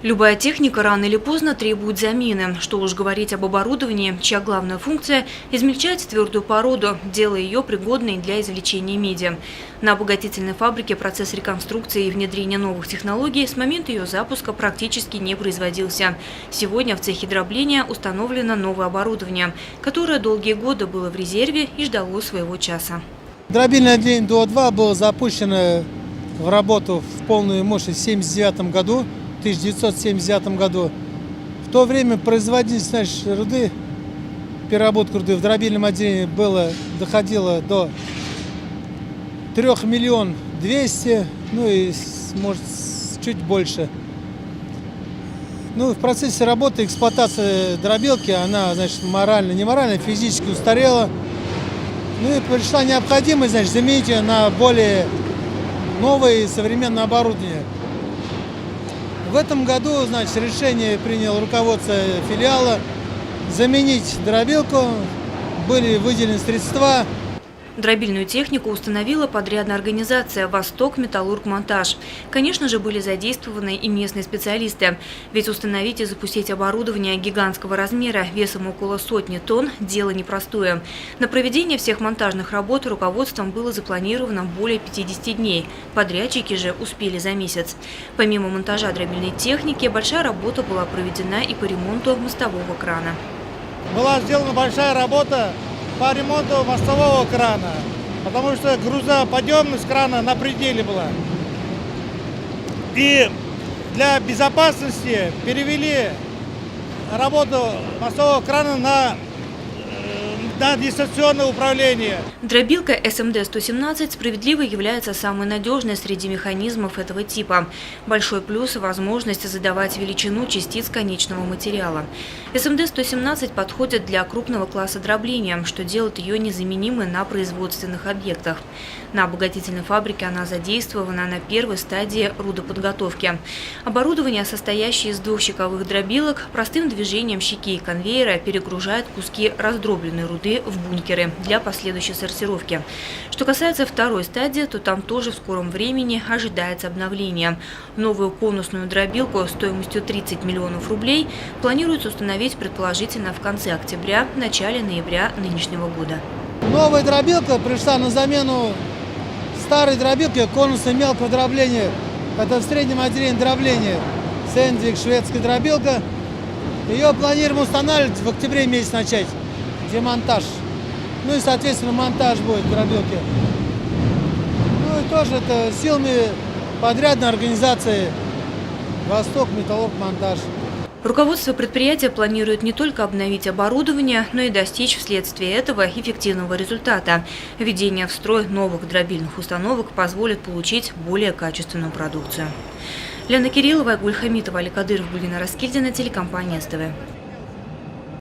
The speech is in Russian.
Любая техника рано или поздно требует замены. Что уж говорить об оборудовании, чья главная функция – измельчать твердую породу, делая ее пригодной для извлечения меди. На обогатительной фабрике процесс реконструкции и внедрения новых технологий с момента ее запуска практически не производился. Сегодня в цехе дробления установлено новое оборудование, которое долгие годы было в резерве и ждало своего часа. Дробильное отделение ДО-2 было запущено в работу в полную мощность в 1979 году. В то время производительность руды, переработка руды в дробильном отделении доходила до 3 миллионов 200, ну и может чуть больше. Ну, в процессе работы, эксплуатации дробилки, она, не морально, физически устарела. Ну и пришла необходимость, заменить ее на более новое и современное оборудование. В этом году, решение приняло руководство филиала заменить дробилку, были выделены средства. Дробильную технику установила подрядная организация «Восток Металлург-Монтаж». Конечно же, были задействованы и местные специалисты. Ведь установить и запустить оборудование гигантского размера весом около 100 тонн – дело непростое. На проведение всех монтажных работ руководством было запланировано более 50 дней. Подрядчики же успели за месяц. Помимо монтажа дробильной техники, большая работа была проведена и по ремонту мостового крана. Была сделана большая работа по ремонту мостового крана, потому что грузоподъемность крана на пределе была. И для безопасности перевели работу мостового крана на дистанционное управление. Дробилка СМД-117 справедливо является самой надежной среди механизмов этого типа. Большой плюс – возможность задавать величину частиц конечного материала. СМД-117 подходит для крупного класса дробления, что делает ее незаменимой на производственных объектах. На обогатительной фабрике она задействована на первой стадии рудоподготовки. Оборудование, состоящее из двух щековых дробилок, простым движением щеки и конвейера перегружает куски раздробленной руды в бункеры для последующей сортировки. Что касается второй стадии, то там тоже в скором времени ожидается обновление. Новую конусную дробилку стоимостью 30 миллионов рублей планируется установить предположительно в конце октября, начале ноября нынешнего года. Новая дробилка пришла на замену старой дробилки конуса мелкого дробления. Это в среднем отделении дробления. Сэндвик, шведская дробилка. Ее планируем устанавливать в октябре месяц начать. Демонтаж. Ну и, соответственно, монтаж будет дробилки. Ну и тоже это силами подрядной организации «Восток Металлург-Монтаж». Руководство предприятия планирует не только обновить оборудование, но и достичь вследствие этого эффективного результата. Введение в строй новых дробильных установок позволит получить более качественную продукцию. Лена Кириллова, Айгуль Хамитова, Али Кадыров, Гульвина Раскильдина, телекомпания СТВ.